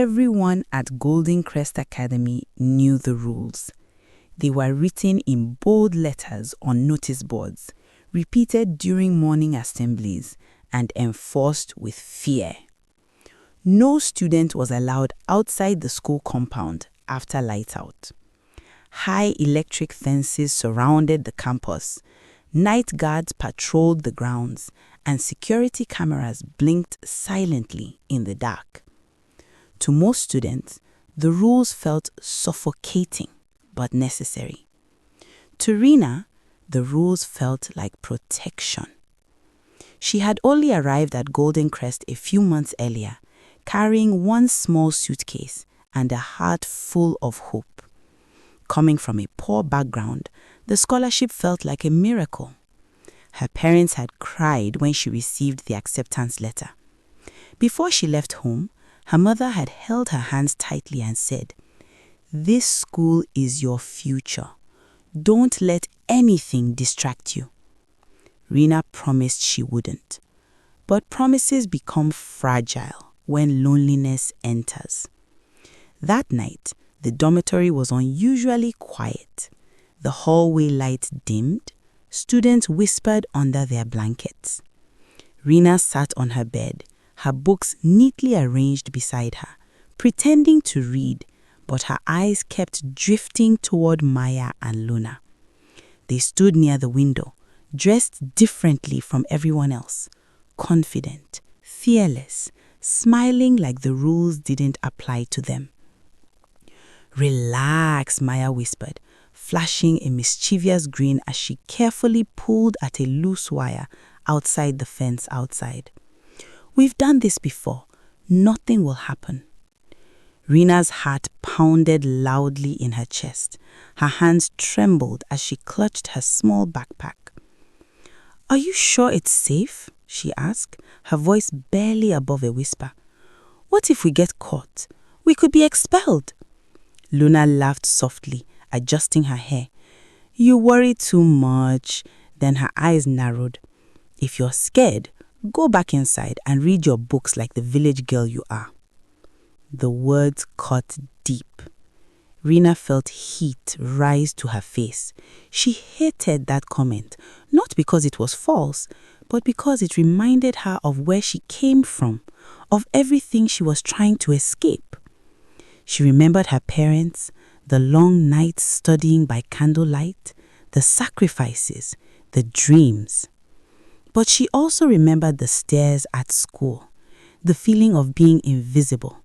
Everyone at Golden Crest Academy knew the rules. They were written in bold letters on notice boards, repeated during morning assemblies, and enforced with fear. No student was allowed outside the school compound after lights out. High electric fences surrounded the campus. Night guards patrolled the grounds, and security cameras blinked silently in the dark. To most students, the rules felt suffocating but necessary. To Rena, the rules felt like protection. She had only arrived at Golden Crest a few months earlier, carrying one small suitcase and a heart full of hope. Coming from a poor background, the scholarship felt like a miracle. Her parents had cried when she received the acceptance letter. Before she left home, her mother had held her hands tightly and said, "This school is your future. Don't let anything distract you." Rena promised she wouldn't. But promises become fragile when loneliness enters. That night, the dormitory was unusually quiet. The hallway lights dimmed. Students whispered under their blankets. Rena sat on her bed, her books neatly arranged beside her, pretending to read, but her eyes kept drifting toward Maya and Luna. They stood near the window, dressed differently from everyone else, confident, fearless, smiling like the rules didn't apply to them. "Relax," Maya whispered, flashing a mischievous grin as she carefully pulled at a loose wire outside the fence outside. "We've done this before. Nothing will happen." Rena's heart pounded loudly in her chest. Her hands trembled as she clutched her small backpack. "Are you sure it's safe?" she asked, her voice barely above a whisper. "What if we get caught? We could be expelled." Luna laughed softly, adjusting her hair. "You worry too much." Then her eyes narrowed. "If you're scared, go back inside and read your books like the village girl you are." The words cut deep. Rena felt heat rise to her face. She hated that comment, not because it was false, but because it reminded her of where she came from, of everything she was trying to escape. She remembered her parents, the long nights studying by candlelight, the sacrifices, the dreams. But she also remembered the stares at school, the feeling of being invisible,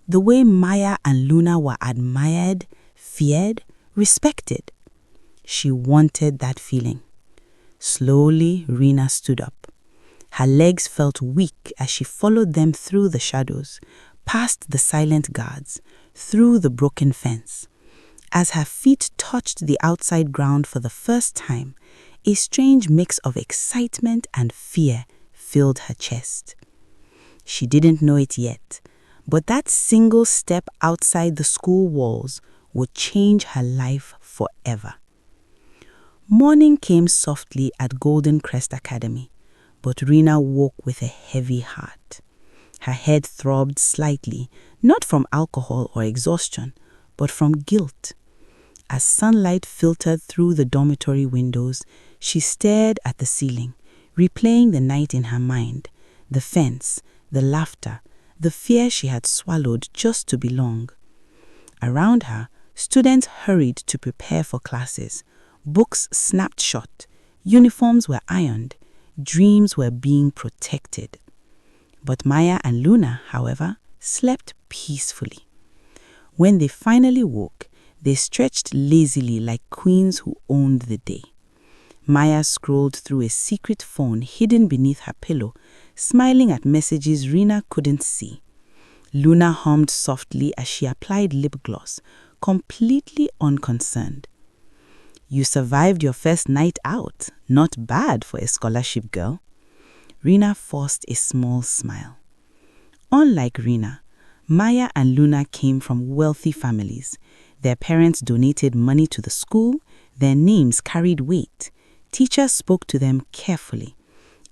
the way Maya and Luna were admired, feared, respected. She wanted that feeling. Slowly, Rena stood up. Her legs felt weak as she followed them through the shadows, past the silent guards, through the broken fence. As her feet touched the outside ground for the first time, a strange mix of excitement and fear filled her chest. She didn't know it yet, but that single step outside the school walls would change her life forever. Morning came softly at Golden Crest Academy, but Rena woke with a heavy heart. Her head throbbed slightly, not from alcohol or exhaustion, but from guilt. As sunlight filtered through the dormitory windows, she stared at the ceiling, replaying the night in her mind, the fence, the laughter, the fear she had swallowed just to belong. Around her, students hurried to prepare for classes. Books snapped shut, uniforms were ironed, dreams were being protected. But Maya and Luna, however, slept peacefully. When they finally woke, they stretched lazily like queens who owned the day. Maya scrolled through a secret phone hidden beneath her pillow, smiling at messages Rena couldn't see. Luna hummed softly as she applied lip gloss, completely unconcerned. "You survived your first night out. Not bad for a scholarship girl." Rena forced a small smile. Unlike Rena, Maya and Luna came from wealthy families. Their parents donated money to the school. Their names carried weight. Teachers spoke to them carefully.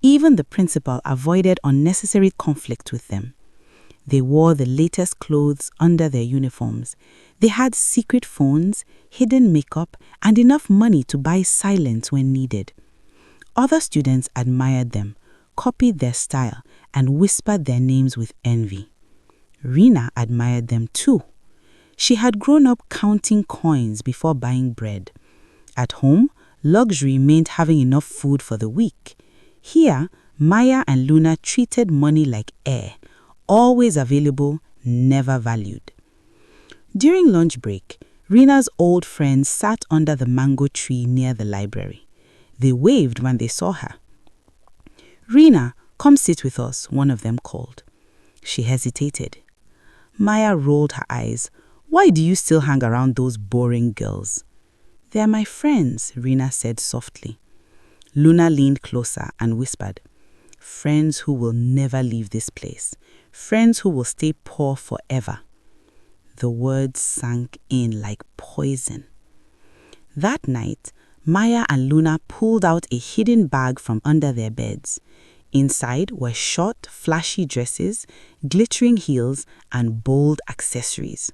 Even the principal avoided unnecessary conflict with them. They wore the latest clothes under their uniforms. They had secret phones, hidden makeup, and enough money to buy silence when needed. Other students admired them, copied their style, and whispered their names with envy. Rina admired them too. She had grown up counting coins before buying bread. At home, luxury meant having enough food for the week. Here, Maya and Luna treated money like air, always available, never valued. During lunch break, Rina's old friends sat under the mango tree near the library. They waved when they saw her. "Rina, come sit with us," one of them called. She hesitated. Maya rolled her eyes. "Why do you still hang around those boring girls?" "They're my friends," Rina said softly. Luna leaned closer and whispered, "Friends who will never leave this place. Friends who will stay poor forever." The words sank in like poison. That night, Maya and Luna pulled out a hidden bag from under their beds. Inside were short, flashy dresses, glittering heels, and bold accessories.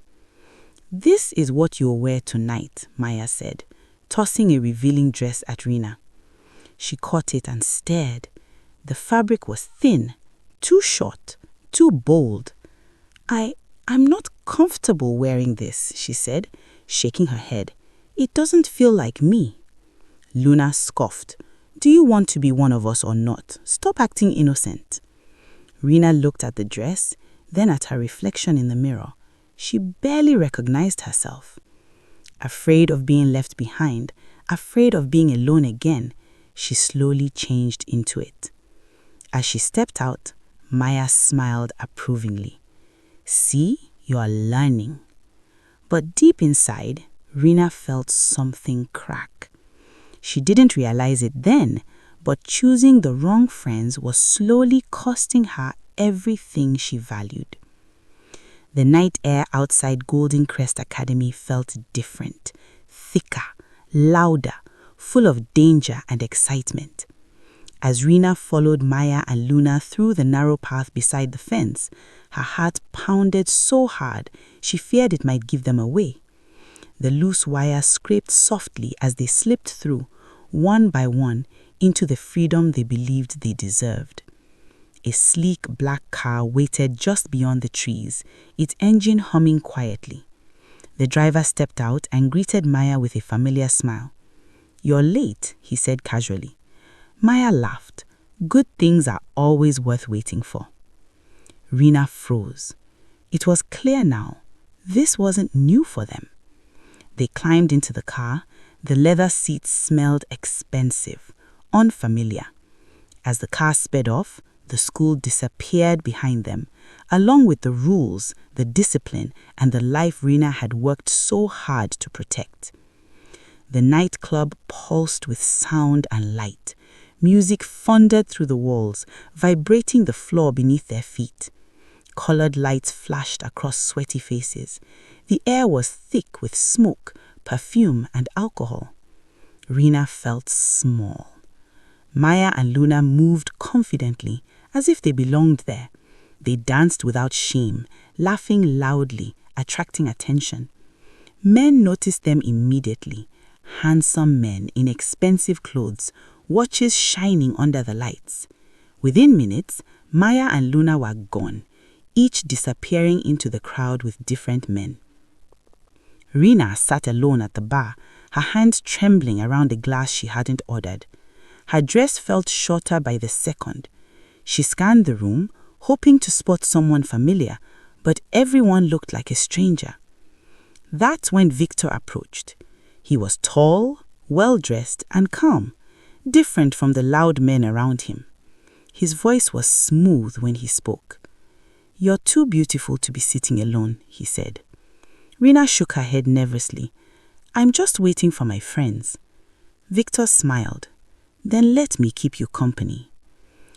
"This is what you'll wear tonight," Maya said, tossing a revealing dress at Rina. She caught it and stared. The fabric was thin, too short, too bold. I'm not comfortable wearing this," she said, shaking her head. "It doesn't feel like me." Luna scoffed. "Do you want to be one of us or not? Stop acting innocent." Rina looked at the dress, then at her reflection in the mirror. She barely recognized herself. Afraid of being left behind, afraid of being alone again, she slowly changed into it. As she stepped out, Maya smiled approvingly. "See, you are learning." But deep inside, Rina felt something crack. She didn't realize it then, but choosing the wrong friends was slowly costing her everything she valued. The night air outside Golden Crest Academy felt different, thicker, louder, full of danger and excitement. As Rina followed Maya and Luna through the narrow path beside the fence, her heart pounded so hard she feared it might give them away. The loose wire scraped softly as they slipped through, one by one, into the freedom they believed they deserved. A sleek black car waited just beyond the trees, its engine humming quietly. The driver stepped out and greeted Maya with a familiar smile. "You're late," he said casually. Maya laughed. Good things are always worth waiting for. Rina froze. It was clear now. This wasn't new for them. They climbed into the car. The leather seats smelled expensive, unfamiliar. As the car sped off, the school disappeared behind them, along with the rules, the discipline, and the life Rina had worked so hard to protect. The nightclub pulsed with sound and light. Music thundered through the walls, vibrating the floor beneath their feet. Colored lights flashed across sweaty faces. The air was thick with smoke, perfume, and alcohol. Rina felt small. Maya and Luna moved confidently, as if they belonged there. They danced without shame, laughing loudly, attracting attention. Men noticed them immediately. Handsome men in expensive clothes, watches shining under the lights. Within minutes, Maya and Luna were gone, each disappearing into the crowd with different men. Rina sat alone at the bar, her hands trembling around a glass she hadn't ordered. Her dress felt shorter by the second. She scanned the room, hoping to spot someone familiar, but everyone looked like a stranger. That's when Victor approached. He was tall, well-dressed, and calm, different from the loud men around him. His voice was smooth when he spoke. "You're too beautiful to be sitting alone," he said. Rina shook her head nervously. "I'm just waiting for my friends." Victor smiled. "Then let me keep you company."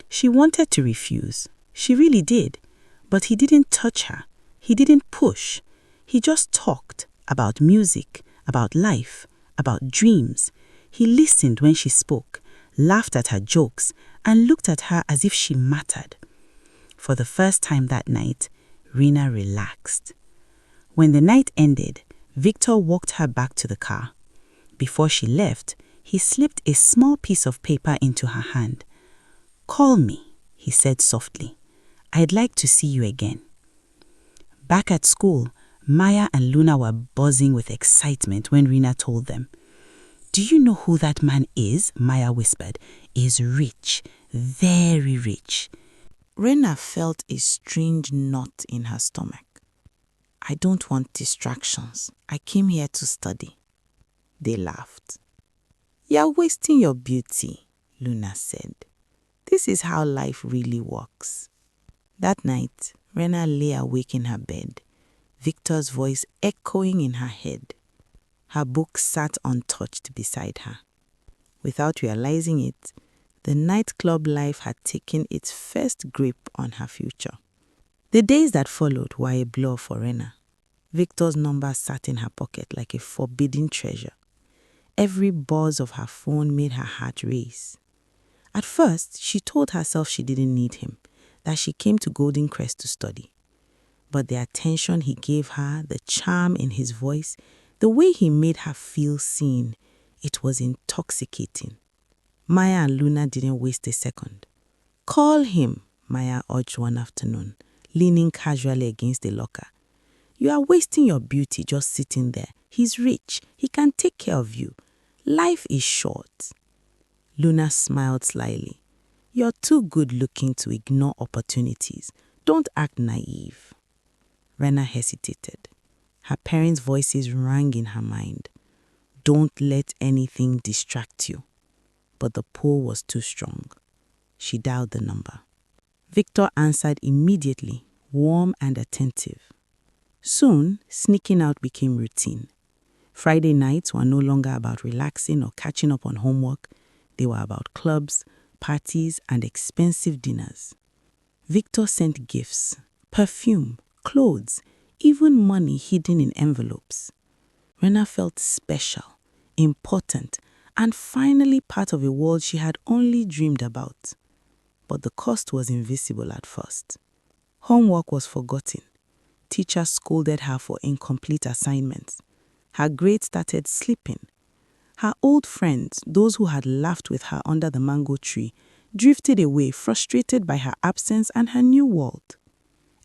She wanted to refuse. She really did. But he didn't touch her. He didn't push. He just talked about music, about life, about dreams. He listened when she spoke, laughed at her jokes, and looked at her as if she mattered. For the first time that night, Rena relaxed. When the night ended, Victor walked her back to the car. Before she left, he slipped a small piece of paper into her hand. "Call me," he said softly. "I'd like to see you again." Back at school, Maya and Luna were buzzing with excitement when Rena told them. "Do you know who that man is?" Maya whispered. "Is rich, very rich." Rena felt a strange knot in her stomach. "I don't want distractions. I came here to study." They laughed. "You're wasting your beauty," Luna said. "This is how life really works." That night, Rena lay awake in her bed, Victor's voice echoing in her head. Her book sat untouched beside her. Without realizing it, the nightclub life had taken its first grip on her future. The days that followed were a blur for Rena. Victor's number sat in her pocket like a forbidden treasure. Every buzz of her phone made her heart race. At first, she told herself she didn't need him, that she came to Golden Crest to study. But the attention he gave her, the charm in his voice, the way he made her feel seen, it was intoxicating. Maya and Luna didn't waste a second. "Call him," Maya urged one afternoon, leaning casually against the locker. "You are wasting your beauty just sitting there. He's rich. He can take care of you. Life is short." Luna smiled slyly. "You're too good looking to ignore opportunities. Don't act naive." Rena hesitated. Her parents' voices rang in her mind. "Don't let anything distract you." But the pull was too strong. She dialed the number. Victor answered immediately, warm and attentive. Soon, sneaking out became routine. Friday nights were no longer about relaxing or catching up on homework. They were about clubs, parties, and expensive dinners. Victor sent gifts, perfume, clothes, even money hidden in envelopes. Rena felt special, important, and finally part of a world she had only dreamed about. But the cost was invisible at first. Homework was forgotten. Teachers scolded her for incomplete assignments. Her grades started slipping. Her old friends, those who had laughed with her under the mango tree, drifted away, frustrated by her absence and her new world.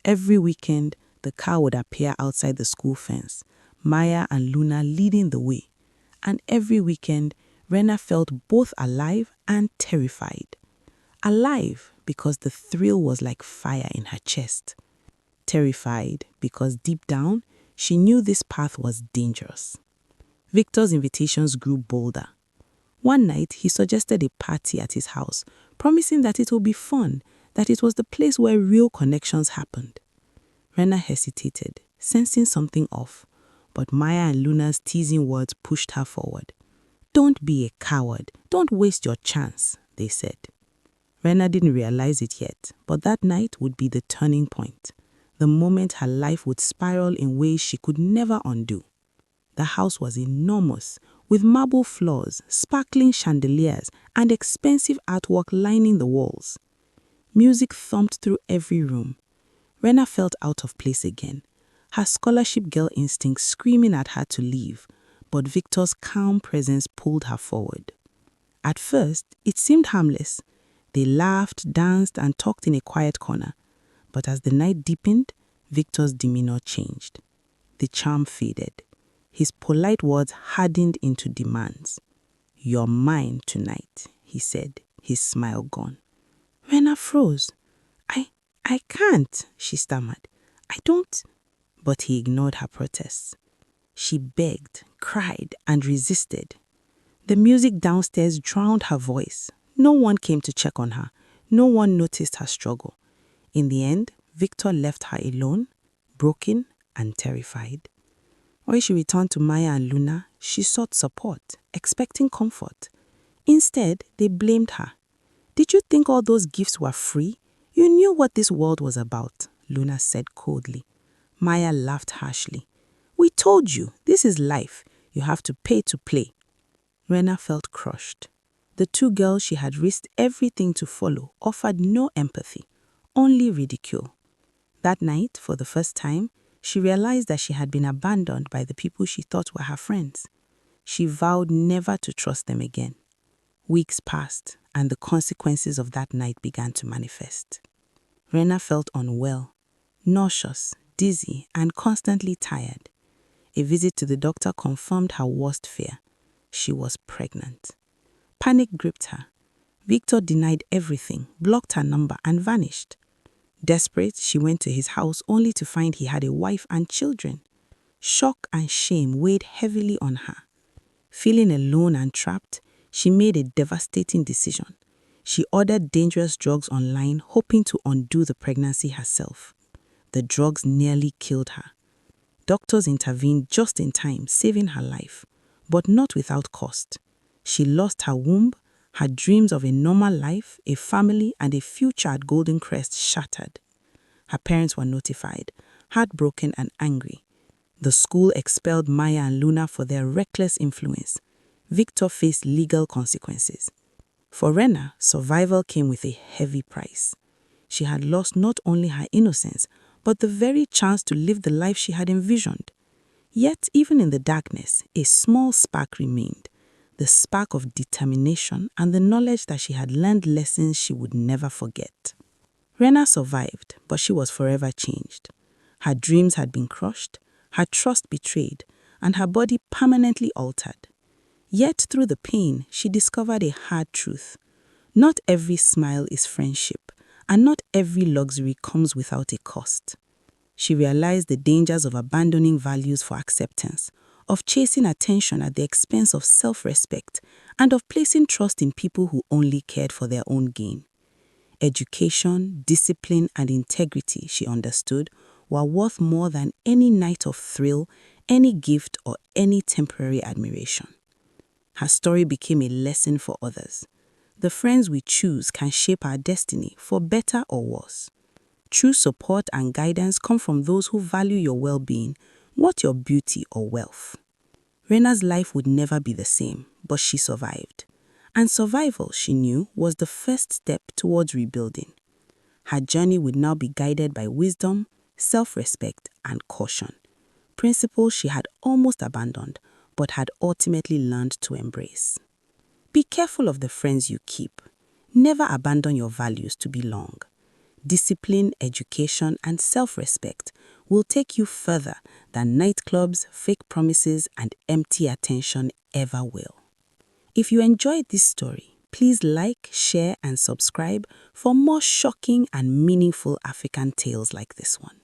Every weekend, the car would appear outside the school fence, Maya and Luna leading the way. And every weekend, Rena felt both alive and terrified. Alive because the thrill was like fire in her chest. Terrified because deep down, she knew this path was dangerous. Victor's invitations grew bolder. One night, he suggested a party at his house, promising that it would be fun, that it was the place where real connections happened. Rena hesitated, sensing something off, but Maya and Luna's teasing words pushed her forward. "Don't be a coward. Don't waste your chance," they said. Rena didn't realize it yet, but that night would be the turning point, the moment her life would spiral in ways she could never undo. The house was enormous, with marble floors, sparkling chandeliers, and expensive artwork lining the walls. Music thumped through every room. Rena felt out of place again, her scholarship girl instinct screaming at her to leave, but Victor's calm presence pulled her forward. At first, it seemed harmless. They laughed, danced, and talked in a quiet corner. But as the night deepened, Victor's demeanor changed. The charm faded. His polite words hardened into demands. "You're mine tonight," he said, his smile gone. Rena froze. I can't," she stammered. "I don't." But he ignored her protests. She begged, cried, and resisted. The music downstairs drowned her voice. No one came to check on her. No one noticed her struggle. In the end, Victor left her alone, broken and terrified. When she returned to Maya and Luna, she sought support, expecting comfort. Instead, they blamed her. "Did you think all those gifts were free? You knew what this world was about," Luna said coldly. Maya laughed harshly. "We told you, this is life. You have to pay to play." Rena felt crushed. The two girls she had risked everything to follow offered no empathy, only ridicule. That night, for the first time, she realized that she had been abandoned by the people she thought were her friends. She vowed never to trust them again. Weeks passed, and the consequences of that night began to manifest. Rena felt unwell, nauseous, dizzy, and constantly tired. A visit to the doctor confirmed her worst fear. She was pregnant. Panic gripped her. Victor denied everything, blocked her number, and vanished. Desperate, she went to his house only to find he had a wife and children. Shock and shame weighed heavily on her. Feeling alone and trapped, she made a devastating decision. She ordered dangerous drugs online, hoping to undo the pregnancy herself. The drugs nearly killed her. Doctors intervened just in time, saving her life, but not without cost. She lost her womb, her dreams of a normal life, a family, and a future at Golden Crest shattered. Her parents were notified, heartbroken and angry. The school expelled Maya and Luna for their reckless influence. Victor faced legal consequences. For Rena, survival came with a heavy price. She had lost not only her innocence, but the very chance to live the life she had envisioned. Yet, even in the darkness, a small spark remained, the spark of determination and the knowledge that she had learned lessons she would never forget. Rena survived, but she was forever changed. Her dreams had been crushed, her trust betrayed, and her body permanently altered. Yet through the pain, she discovered a hard truth. Not every smile is friendship, and not every luxury comes without a cost. She realized the dangers of abandoning values for acceptance, of chasing attention at the expense of self-respect, and of placing trust in people who only cared for their own gain. Education, discipline, and integrity, she understood, were worth more than any night of thrill, any gift, or any temporary admiration. Her story became a lesson for others. The friends we choose can shape our destiny for better or worse. True support and guidance come from those who value your well-being, not your beauty or wealth. Rena's life would never be the same, but she survived. And survival, she knew, was the first step towards rebuilding. Her journey would now be guided by wisdom, self-respect, and caution. Principles she had almost abandoned, but had ultimately learned to embrace. Be careful of the friends you keep. Never abandon your values to belong. Discipline, education, and self-respect will take you further than nightclubs, fake promises, and empty attention ever will. If you enjoyed this story, please like, share, and subscribe for more shocking and meaningful African tales like this one.